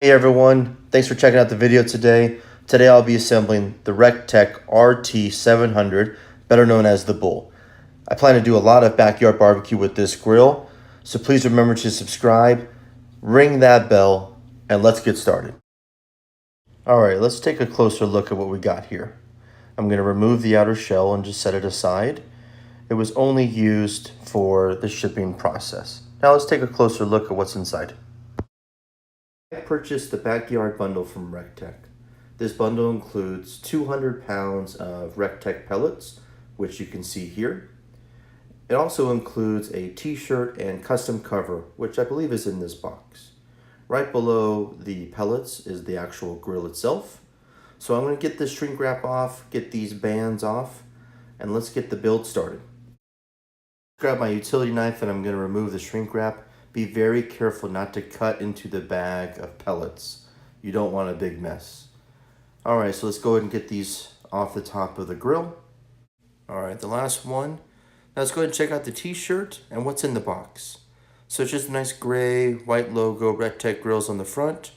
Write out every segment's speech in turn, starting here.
Hey everyone, thanks for checking out the video today. Today I'll be assembling the Rec Tec RT-700, better known as the Bull. I plan to do a lot of backyard barbecue with this grill, so please remember to subscribe, ring that bell, and let's get started. Alright, let's take a closer look at what we got here. I'm going to remove the outer shell and just set it aside. It was only used for the shipping process. Now let's take a closer look at what's inside. I purchased the backyard bundle from Rec Tec. This bundle includes 200 pounds of Rec Tec pellets, which you can see here. It also includes a t-shirt and custom cover, which I believe is in this box. Right below the pellets is the actual grill itself. So I'm going to get this shrink wrap off, get these bands off, and let's get the build started. Grab my utility knife and I'm going to remove the shrink wrap. Be very careful not to cut into the bag of pellets. You don't want a big mess. Alright, so let's go ahead and get these off the top of the grill. Alright, the last one. Now let's go ahead and check out the t-shirt and what's in the box. So it's just a nice gray, white logo, Rec Tec grills on the front.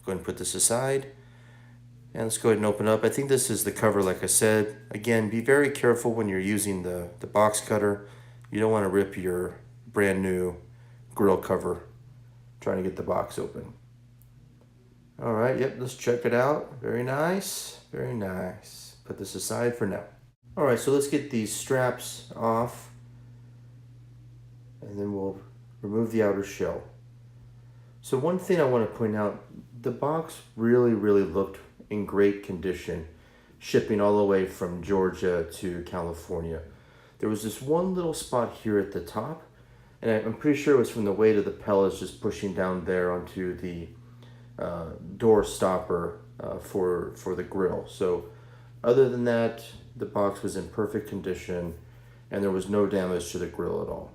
Go ahead and put this aside. And let's go ahead and open up. I think this is the cover, like I said. Again, be very careful when you're using the box cutter. You don't want to rip your brand new grill cover trying to get the box open. All right, yep, let's check it out. Very nice, very nice. Put this aside for now. All right, so let's get these straps off and then we'll remove the outer shell. So one thing I want to point out, the box really looked in great condition, shipping all the way from Georgia to California. There was this one little spot here at the top, and I'm pretty sure it was from the weight of the pellets just pushing down there onto the door stopper for the grill. So other than that, the box was in perfect condition and there was no damage to the grill at all.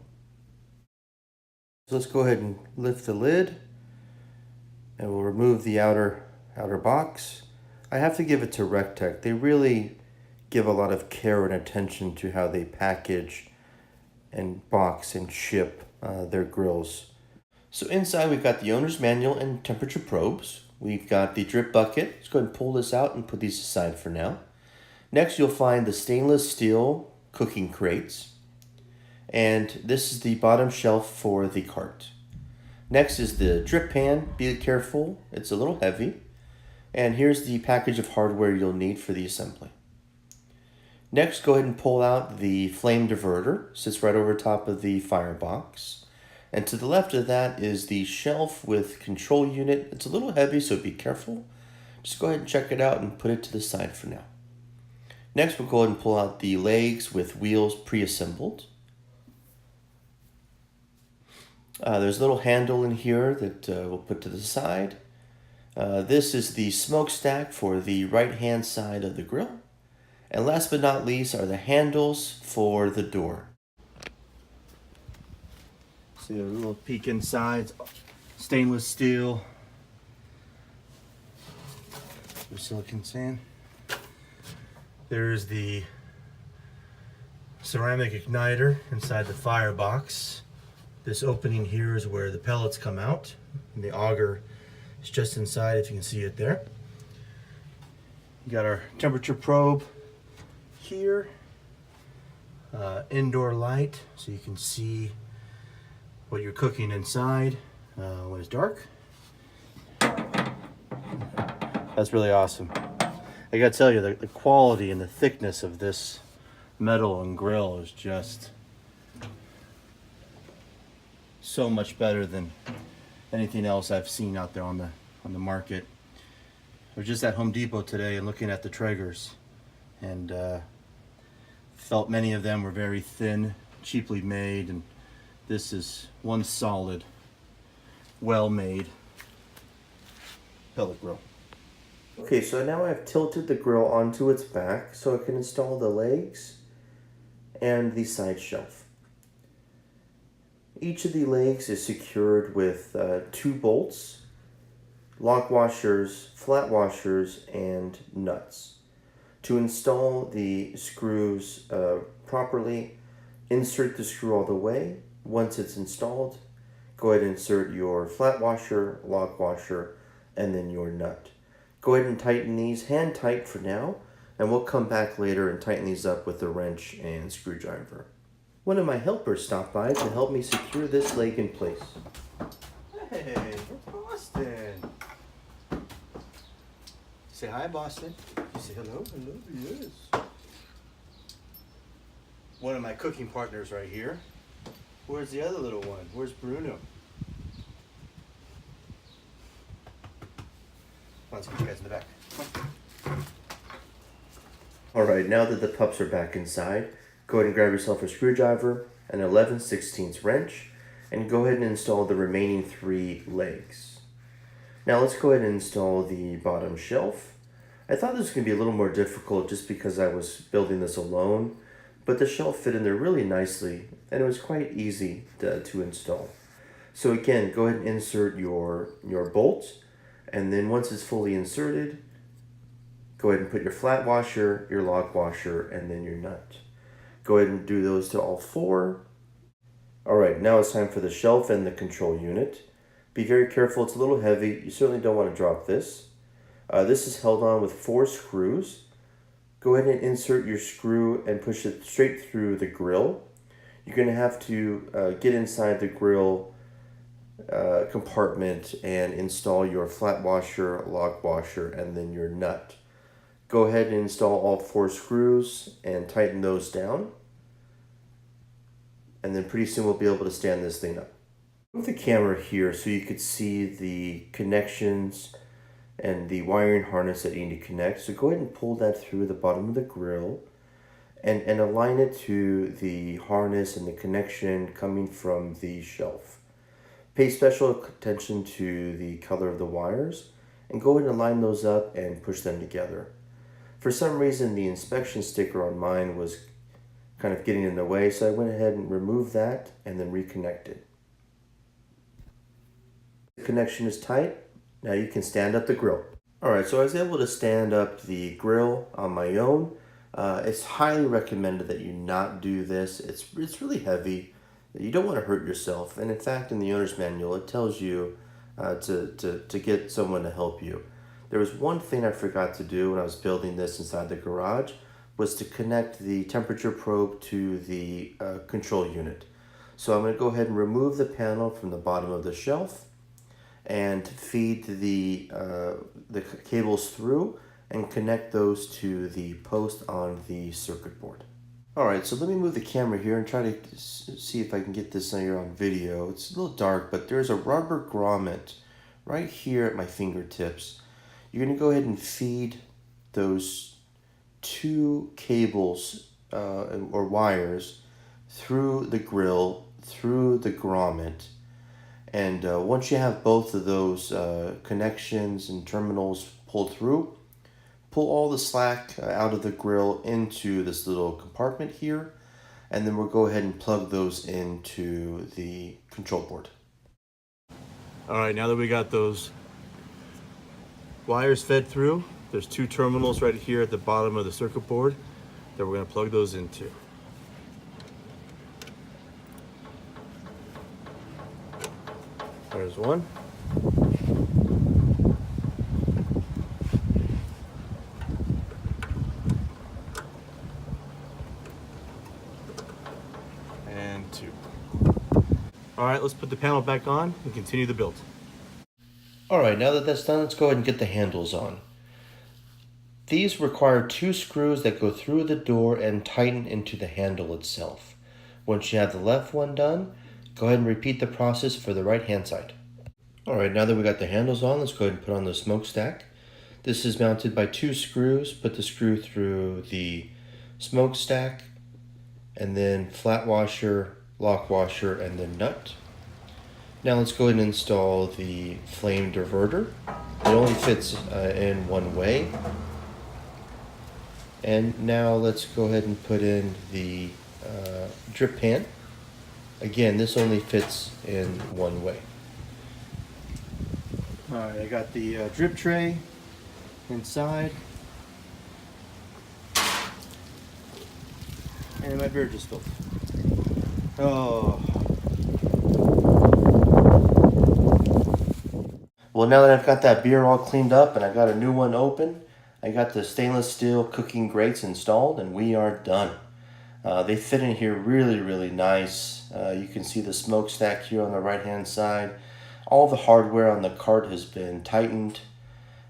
So let's go ahead and lift the lid and we'll remove the outer box. I have to give it to Rec Tec. They really give a lot of care and attention to how they package and box and ship their grills. So inside we've got the owner's manual and temperature probes. We've got the drip bucket. Let's go ahead and pull this out and put these aside for now. Next you'll find the stainless steel cooking crates. And this is the bottom shelf for the cart. Next is the drip pan. Be careful, it's a little heavy. And here's the package of hardware you'll need for the assembly. Next, go ahead and pull out the flame diverter. Sits right over top of the firebox. And to the left of that is the shelf with control unit. It's a little heavy, so be careful. Just go ahead and check it out and put it to the side for now. Next, we'll go ahead and pull out the legs with wheels pre-assembled. There's a little handle in here that we'll put to the side. This is the smokestack for the right-hand side of the grill. And last but not least are the handles for the door. See a little peek inside, stainless steel, silicon sand. There's the ceramic igniter inside the firebox. This opening here is where the pellets come out, and the auger is just inside if you can see it there. We got our temperature probe here, indoor light so you can see what you're cooking inside when it's dark. That's really awesome. I gotta tell you, the quality and the thickness of this metal and grill is just so much better than anything else I've seen out there on the market. I was just at Home Depot today and looking at the Traegers, and felt many of them were very thin, cheaply made, and this is one solid, well-made pellet grill. Okay, so now I've tilted the grill onto its back so I can install the legs and the side shelf. Each of the legs is secured with 2 bolts, lock washers, flat washers, and nuts. To install the screws properly, insert the screw all the way. Once it's installed, go ahead and insert your flat washer, lock washer, and then your nut. Go ahead and tighten these hand tight for now, and we'll come back later and tighten these up with a wrench and screwdriver. One of my helpers stopped by to help me secure this leg in place. Hey, we're Boston. Say hi, Boston. You say hello, hello, yes. One of my cooking partners right here. Where's the other little one? Where's Bruno? Let's get you guys in the back. All right, now that the pups are back inside, go ahead and grab yourself a screwdriver, an 11/16 wrench, and go ahead and install the remaining 3 legs. Now let's go ahead and install the bottom shelf. I thought this was going to be a little more difficult just because I was building this alone, but the shelf fit in there really nicely and it was quite easy to install. So again, go ahead and insert your bolt, and then once it's fully inserted, go ahead and put your flat washer, your lock washer, and then your nut. Go ahead and do those to all 4. All right, now it's time for the shelf and the control unit. Be very careful, it's a little heavy. You certainly don't want to drop this. This is held on with 4 screws. Go ahead and insert your screw and push it straight through the grill. You're going to have to get inside the grill compartment and install your flat washer, lock washer, and then your nut. Go ahead and install all 4 screws and tighten those down. And then pretty soon we'll be able to stand this thing up. Move the camera here so you could see the connections and the wiring harness that you need to connect. So go ahead and pull that through the bottom of the grill and align it to the harness and the connection coming from the shelf. Pay special attention to the color of the wires and go ahead and line those up and push them together. For some reason, the inspection sticker on mine was kind of getting in the way, so I went ahead and removed that and then reconnected. The connection is tight. Now you can stand up the grill. Alright, so I was able to stand up the grill on my own. It's highly recommended that you not do this. It's really heavy. You don't want to hurt yourself. And in fact, in the owner's manual, it tells you to get someone to help you. There was one thing I forgot to do when I was building this inside the garage, was to connect the temperature probe to the control unit. So I'm going to go ahead and remove the panel from the bottom of the shelf and feed the cables through and connect those to the post on the circuit board. Alright, so let me move the camera here and try to see if I can get this here on video. It's a little dark, but there's a rubber grommet right here at my fingertips. You're going to go ahead and feed those 2 cables or wires through the grill, through the grommet. And once you have both of those connections and terminals pulled through, pull all the slack out of the grill into this little compartment here, and then we'll go ahead and plug those into the control board. All right, now that we got those wires fed through, there's 2 terminals right here at the bottom of the circuit board that we're going to plug those into. There's one. And 2. All right, let's put the panel back on and continue the build. All right, now that that's done, let's go ahead and get the handles on. These require 2 screws that go through the door and tighten into the handle itself. Once you have the left one done, go ahead and repeat the process for the right hand side. All right, now that we got the handles on, let's go ahead and put on the smokestack. This is mounted by 2 screws. Put the screw through the smokestack, and then flat washer, lock washer, and then nut. Now let's go ahead and install the flame diverter. It only fits in one way. And now let's go ahead and put in the drip pan. Again, this only fits in one way. All right, I got the drip tray inside. And my beer just spilled. Oh. Well, now that I've got that beer all cleaned up and I got a new one open, I got the stainless steel cooking grates installed and we are done. They fit in here really, really nice. You can see the smokestack here on the right hand side. All the hardware on the cart has been tightened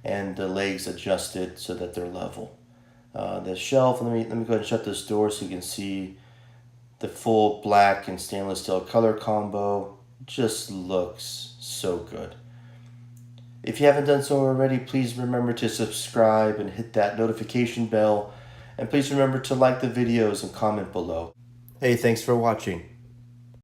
and the legs adjusted so that they're level. The shelf, let me go ahead and shut this door so you can see the full black and stainless steel color combo. Just looks so good. If you haven't done so already, please remember to subscribe and hit that notification bell. And please remember to like the videos and comment below. Hey, thanks for watching.